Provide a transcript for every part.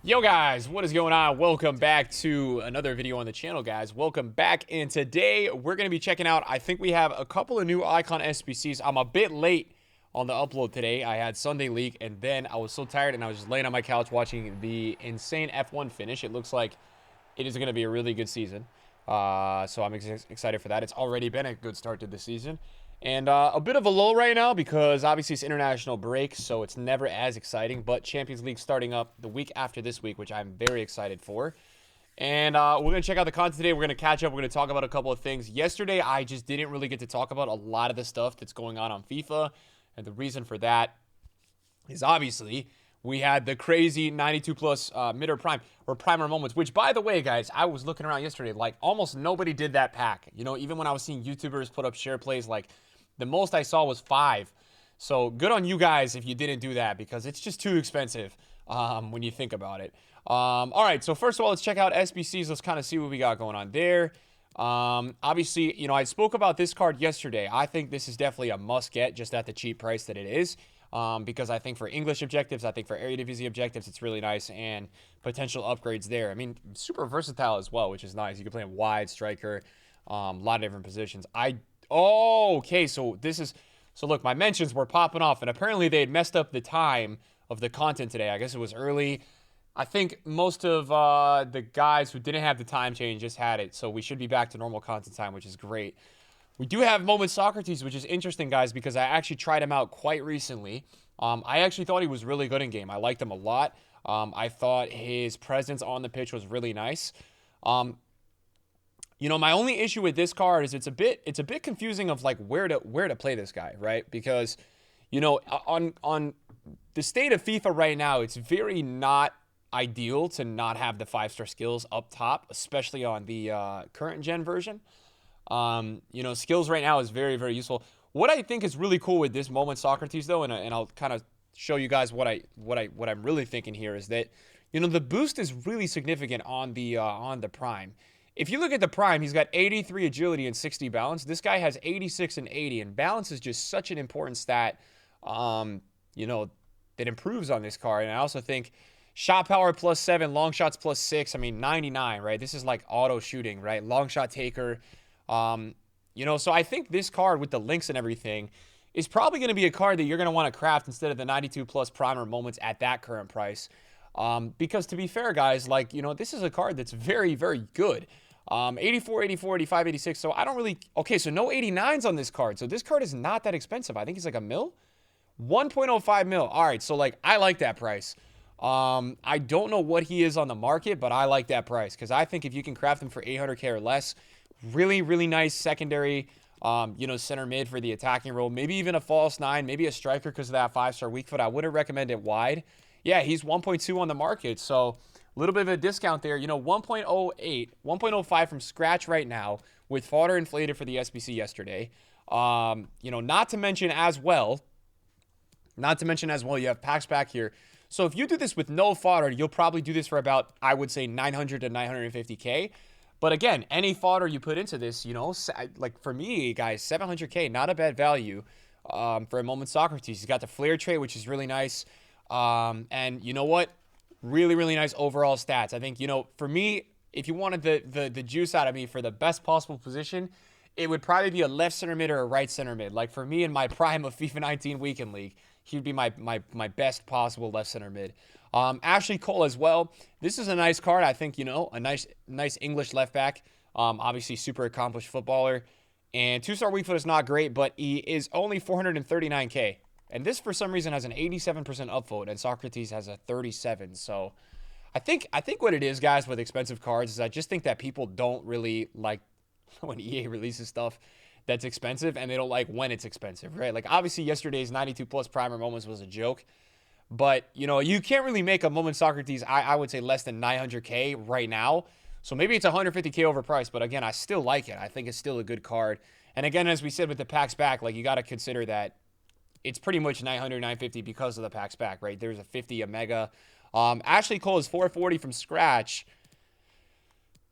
Yo guys, what is going on? Welcome back to another video on the channel, guys. Welcome back, and today we're going to be checking out, I think we have a couple of new icon SBCs. I'm a bit late on the upload today. I had Sunday League, and then I was so tired, and I was just laying on my couch watching the insane F1 finish. It looks like it is going to be a really good season, so I'm excited for that. It's already been a good start to the season. And a bit of a lull right now because obviously it's international break, so it's never as exciting. But Champions League starting up the week after this week, which I'm very excited for. And we're going to check out the content today. We're going to catch up. We're going to talk about a couple of things. Yesterday, I just didn't really get to talk about a lot of the stuff that's going on FIFA. And the reason for that is obviously we had the crazy 92 plus mid or prime or primer moments, which, by the way, guys, I was looking around yesterday. Like, almost nobody did that pack. You know, even when I was seeing YouTubers put up share plays, like, the most I saw was 5. So good on you guys if you didn't do that because it's just too expensive when you think about it. All right, so first of all, let's check out SBCs. Let's kind of see what we got going on there. Obviously, you know, I spoke about this card yesterday. I think this is definitely a must-get just at the cheap price that it is. Because I think for English objectives, I think for Eredivisie objectives, it's really nice and potential upgrades there. I mean, super versatile as well, which is nice. You can play him wide, striker, a lot of different positions. Oh, okay, so look, my mentions were popping off, and apparently they had messed up the time of the content today. I guess it was early. I think most of the guys who didn't have the time change just had it, so we should be back to normal content time, which is great. We do have Moment Socrates, which is interesting, guys, because I actually tried him out quite recently. I actually thought he was really good in game. I liked him a lot. I thought his presence on the pitch was really nice. You know, my only issue with this card is it's a bit confusing of like where to play this guy, right? Because, you know, on the state of FIFA right now, it's very not ideal to not have the 5-star skills up top, especially on the current gen version. You know, skills right now is very, very useful. What I think is really cool with this Moment Socrates though, and I'll kind of show you guys what I'm really thinking here is that, you know, the boost is really significant on the prime. If you look at the prime, he's got 83 agility and 60 balance. This guy has 86 and 80, and balance is just such an important stat, you know, that improves on this card. And I also think shot power +7, long shots +6. I mean, 99, right? This is like auto shooting, right? Long shot taker. You know, so I think this card with the links and everything is probably going to be a card that you're going to want to craft instead of the 92 plus primer moments at that current price. Because to be fair, guys, like, you know, this is a card that's very, very good. 84, 84, 85, 86. So I don't really... Okay, so no 89s on this card. So this card is not that expensive. I think he's like a mil. 1.05 mil. All right, so like I like that price. I don't know what he is on the market, but I like that price because I think if you can craft him for 800k or less, really, really nice secondary, you know, center mid for the attacking role. Maybe even a false 9, maybe a striker because of that 5-star weak foot. I wouldn't recommend it wide. Yeah, he's 1.2 on the market, so a little bit of a discount there. You know, 1.08, 1.05 from scratch right now with fodder inflated for the SBC yesterday. You know, not to mention as well, you have packs back here. So if you do this with no fodder, you'll probably do this for about, I would say, 900 to 950k. But again, any fodder you put into this, you know, like for me, guys, 700k, not a bad value for a Moment Socrates. He's got the flare trait, which is really nice. And you know what? Really, really nice overall stats. I think, you know, for me, if you wanted the juice out of me for the best possible position, it would probably be a left center mid or a right center mid. Like for me in my prime of FIFA 19 Weekend League, he'd be my best possible left center mid. Ashley Cole as well. This is a nice card. I think, you know, a nice English left back. Obviously super accomplished footballer. And 2-star weak foot is not great, but he is only 439k. And this, for some reason, has an 87% upvote, and Socrates has a 37. So I think what it is, guys, with expensive cards is I just think that people don't really like when EA releases stuff that's expensive, and they don't like when it's expensive, right? Like, obviously, yesterday's 92 plus primer moments was a joke. But, you know, you can't really make a Moment Socrates, I would say, less than 900k right now. So maybe it's 150k overpriced, but again, I still like it. I think it's still a good card. And again, as we said with the packs back, like, you got to consider that it's pretty much 900, 950 because of the packs back, right? There's a 50, a mega. Ashley Cole is 440 from scratch.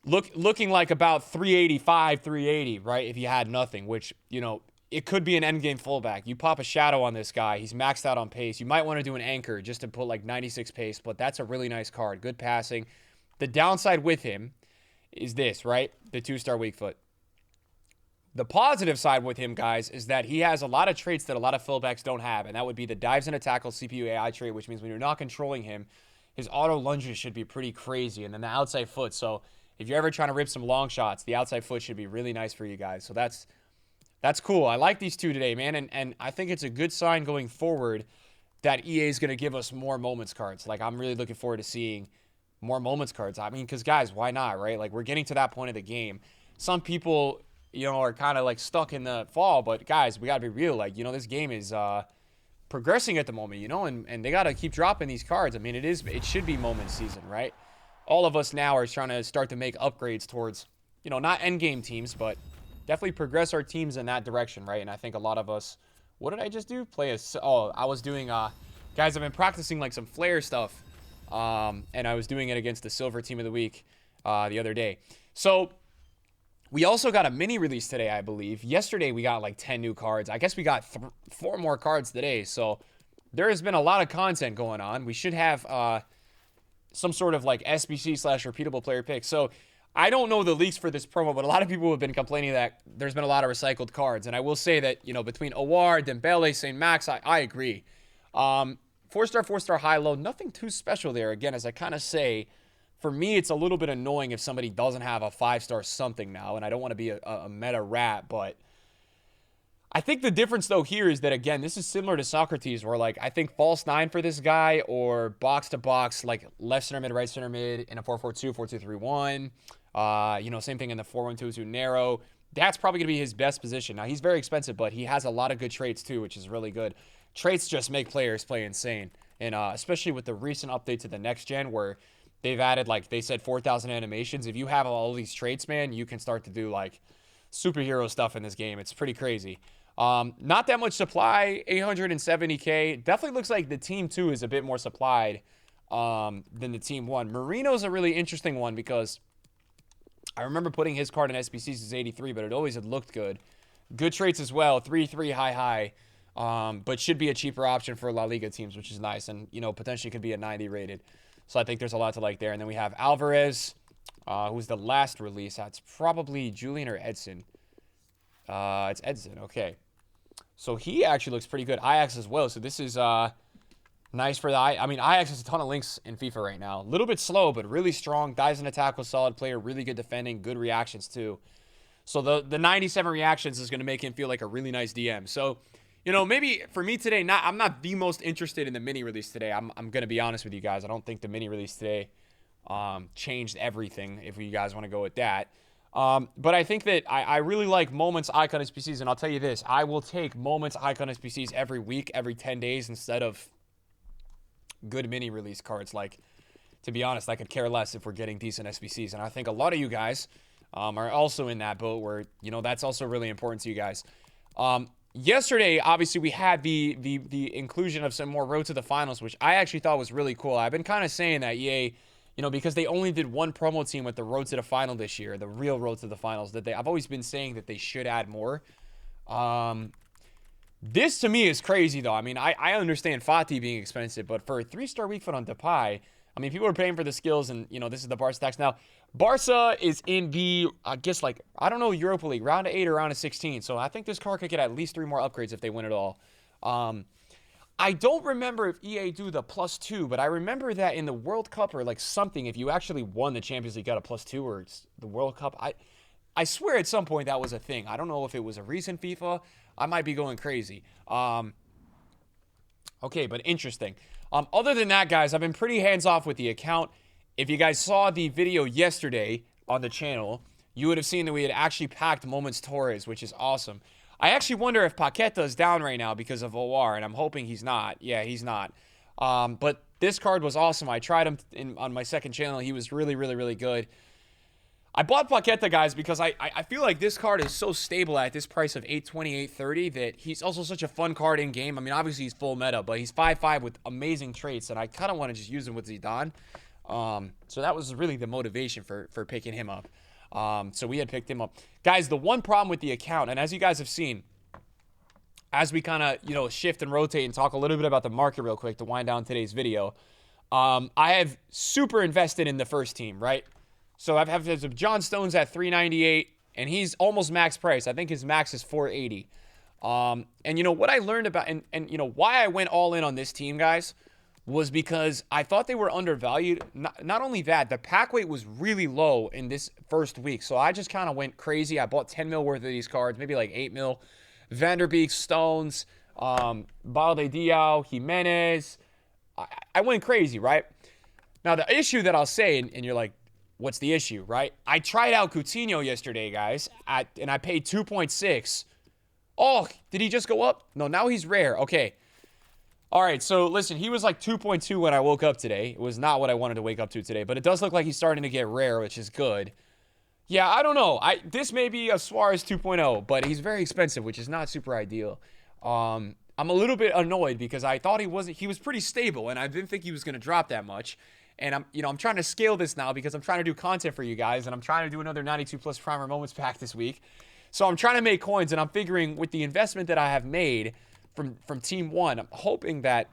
Looking like about 385, 380, right? If you had nothing, which, you know, it could be an endgame fullback. You pop a shadow on this guy. He's maxed out on pace. You might want to do an anchor just to put like 96 pace, but that's a really nice card. Good passing. The downside with him is this, right? The 2-star weak foot. The positive side with him, guys, is that he has a lot of traits that a lot of fullbacks don't have, and that would be the dives and a tackle CPU AI trait, which means when you're not controlling him, his auto lunges should be pretty crazy, and then the outside foot. So if you're ever trying to rip some long shots, the outside foot should be really nice for you guys. So that's cool. I like these two today, man, and I think it's a good sign going forward that EA is going to give us more moments cards. Like, I'm really looking forward to seeing more moments cards. I mean, because, guys, why not, right? Like, we're getting to that point of the game. Some people, are kind of, like, stuck in the fall, but, guys, we got to be real. Like, this game is progressing at the moment, and they got to keep dropping these cards. I mean, it should be moment season, right? All of us now are trying to start to make upgrades towards, not endgame teams, but definitely progress our teams in that direction, right? And I think a lot of us, what did I just do? I was doing, guys, I've been practicing like some flare stuff, and I was doing it against the silver team of the week the other day. So we also got a mini release today, I believe. Yesterday we got like 10 new cards. I guess we got 4 more cards today. So there has been a lot of content going on. We should have some sort of like SBC / repeatable player pick. So I don't know the leaks for this promo, but a lot of people have been complaining that there's been a lot of recycled cards. And I will say that, between Awar, Dembele, St. Max, I agree. 4-star, 4-star, high-low, nothing too special there. Again, as I kind of say, for me, it's a little bit annoying if somebody doesn't have a 5-star something now, and I don't want to be a meta rat, but I think the difference, though, here is that, again, this is similar to Socrates, where, like, I think false 9 for this guy, or box-to-box, like, left center mid, right center mid, in a 4-4-2, 4-2-3-1, same thing in the 4-1-2-2 narrow. That's probably going to be his best position. Now, he's very expensive, but he has a lot of good traits, too, which is really good. Traits just make players play insane, and especially with the recent update to the next gen, where they've added, like, they said 4,000 animations. If you have all these traits, man, you can start to do, like, superhero stuff in this game. It's pretty crazy. Not that much supply, 870K. Definitely looks like the Team 2 is a bit more supplied than the Team 1. Marino's a really interesting one because I remember putting his card in SBCs as 83, but it always had looked good. Good traits as well, 3-3, high, but should be a cheaper option for La Liga teams, which is nice, and, potentially could be a 90 rated. So I think there's a lot to like there. And then we have Alvarez, who's the last release. That's probably Julian or Edson. It's Edson, okay. So he actually looks pretty good. Ajax as well. So this is nice for the Ajax has a ton of links in FIFA right now. A little bit slow, but really strong. Dives in attack with solid player. Really good defending. Good reactions too. So the 97 reactions is going to make him feel like a really nice DM. So, maybe for me today, I'm not the most interested in the mini release today. I'm going to be honest with you guys. I don't think the mini release today changed everything, if you guys want to go with that. But I think that I really like Moments Icon SBCs, and I'll tell you this. I will take Moments Icon SBCs every week, every 10 days, instead of good mini release cards. Like, to be honest, I could care less if we're getting decent SBCs. And I think a lot of you guys are also in that boat where, that's also really important to you guys. Yesterday, obviously, we had the inclusion of some more Road to the Finals, which I actually thought was really cool. I've been kind of saying that EA, because they only did one promo team with the Road to the Final this year, the real Road to the Finals, I've always been saying that they should add more. This, to me, is crazy, though. I mean, I understand Fati being expensive, but for a 3-star weak foot on Depay, I mean, people are paying for the skills, and, this is the Barca stacks. Now, Barca is in the, I guess, like, I don't know, Europa League, round of 8 or round of 16. So I think this card could get at least 3 more upgrades if they win it all. I don't remember if EA do the +2, but I remember that in the World Cup or, like, something, if you actually won the Champions League, got a +2, or it's the World Cup. I swear at some point that was a thing. I don't know if it was a recent FIFA. I might be going crazy. Okay, but interesting. Other than that, guys, I've been pretty hands-off with the account. If you guys saw the video yesterday on the channel, you would have seen that we had actually packed Moments Torres, which is awesome. I actually wonder if Paqueta is down right now because of OR, and I'm hoping he's not. Yeah, he's not. But this card was awesome. I tried him on my second channel. He was really, really, really good. I bought Paqueta, guys, because I feel like this card is so stable at this price of $820, $830 that he's also such a fun card in-game. I mean, obviously he's full meta, but he's 5'5" with amazing traits, and I kind of want to just use him with Zidane. So that was really the motivation for picking him up. So we had picked him up. Guys, the one problem with the account, and as you guys have seen, as we kind of, shift and rotate and talk a little bit about the market real quick to wind down today's video, I have super invested in the first team, right? So I have John Stones at 398, and he's almost max price. I think his max is 480. And what I learned about, and why I went all in on this team, guys, was because I thought they were undervalued. Not only that, the pack weight was really low in this first week. So I just kind of went crazy. I bought 10 mil worth of these cards, maybe like 8 mil. Vanderbeek, Stones, Balde Diao, Jimenez. I went crazy, right? Now, the issue that I'll say, and you're like, what's the issue, right? I tried out Coutinho yesterday, guys, and I paid 2.6. Oh, did he just go up? No, now he's rare. Okay. All right, so listen, he was like 2.2 when I woke up today. It was not what I wanted to wake up to today, but it does look like he's starting to get rare, which is good. Yeah, I don't know. This may be a Suarez 2.0, but he's very expensive, which is not super ideal. I'm a little bit annoyed because I thought he was pretty stable, and I didn't think he was going to drop that much. And I'm trying to scale this now because I'm trying to do content for you guys, and I'm trying to do another 92 plus Primer Moments pack this week. So I'm trying to make coins, and I'm figuring with the investment that I have made from Team 1, I'm hoping that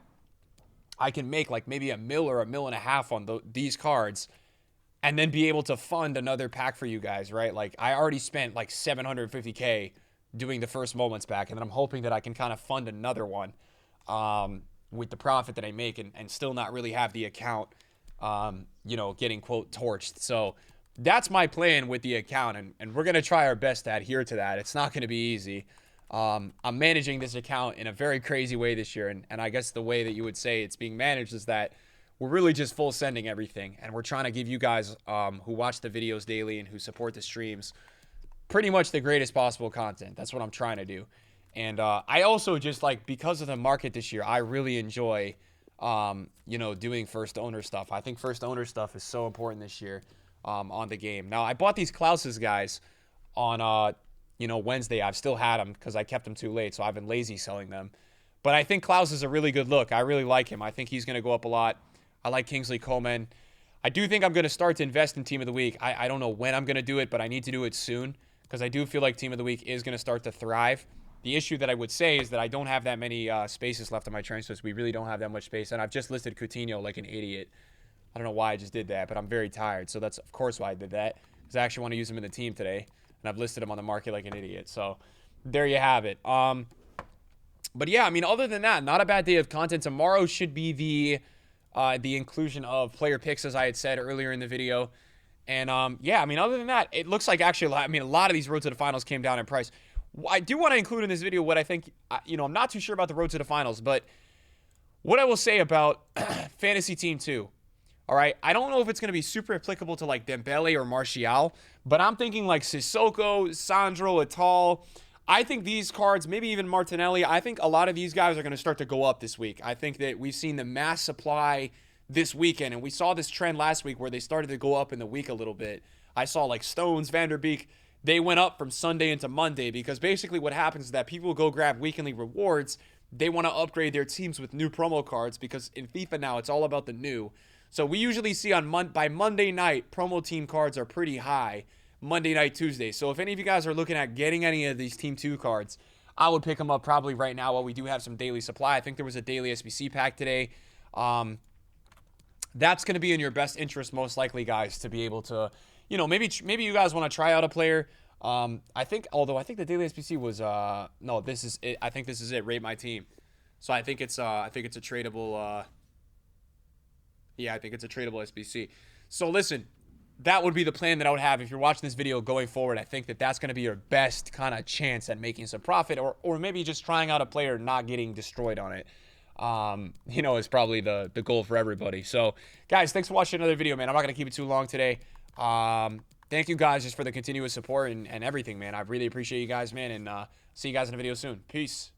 I can make like maybe $1 mil or $1.5 million on these cards, and then be able to fund another pack for you guys, right? Like, I already spent like $750K doing the first Moments pack, and then I'm hoping that I can kind of fund another one with the profit that I make and still not really have the account, getting, quote, torched. So that's my plan with the account, and we're going to try our best to adhere to that. It's not going to be easy. I'm managing this account in a very crazy way this year, and I guess the way that you would say it's being managed is that we're really just full sending everything, and we're trying to give you guys who watch the videos daily and who support the streams pretty much the greatest possible content. That's what I'm trying to do. And I also just, like, because of the market this year, I really enjoy doing first owner stuff. I think first owner stuff is so important this year on the game. Now, I bought these Klaus's, guys, on Wednesday. I've still had them because I kept them too late, so I've been lazy selling them. But I think Klaus is a really good look. I really like him. I think he's going to go up a lot. I like Kingsley Coman. I do think I'm going to start to invest in Team of the Week. I don't know when I'm going to do it, but I need to do it soon because I do feel like Team of the Week is going to start to thrive. The issue that I would say is that I don't have that many spaces left on my transfers. We really don't have that much space, and I've just listed Coutinho like an idiot. I don't know why I just did that, but I'm very tired, so that's, of course, why I did that, because I actually want to use him in the team today, and I've listed him on the market like an idiot. So there you have it. But yeah, I mean, other than that, not a bad day of content. Tomorrow should be the inclusion of player picks, as I had said earlier in the video. And yeah, I mean, other than that, it looks like actually, a lot of these Road to the Finals came down in price. I do want to include in this video what I think, I'm not too sure about the Road to the Finals, but what I will say about Fantasy Team 2. All right, I don't know if it's going to be super applicable to like Dembele or Martial, but I'm thinking like Sissoko, Sandro, Atal. I think these cards, maybe even Martinelli, I think a lot of these guys are going to start to go up this week. I think that we've seen the mass supply this weekend, and we saw this trend last week where they started to go up in the week a little bit. I saw like Stones, Vanderbeek, they went up from Sunday into Monday because basically what happens is that people go grab weekly rewards. They want to upgrade their teams with new promo cards because in FIFA now it's all about the new. So we usually see by Monday night, promo team cards are pretty high. Monday night, Tuesday. So if any of you guys are looking at getting any of these Team 2 cards, I would pick them up probably right now while we do have some daily supply. I think there was a daily SBC pack today. That's going to be in your best interest, most likely, guys, to be able to, maybe you guys want to try out a player. I think the daily SBC was, no, this is it. I think this is it. Rate my team. So I think it's a tradable, yeah, I think it's a tradable SBC. So listen, that would be the plan that I would have if you're watching this video going forward. I think that that's going to be your best kind of chance at making some profit, or maybe just trying out a player not getting destroyed on it. Is probably the goal for everybody. So guys, thanks for watching another video, man. I'm not going to keep it too long today. Thank you guys just for the continuous support and everything, man. I really appreciate you guys, man, and see you guys in a video soon. Peace.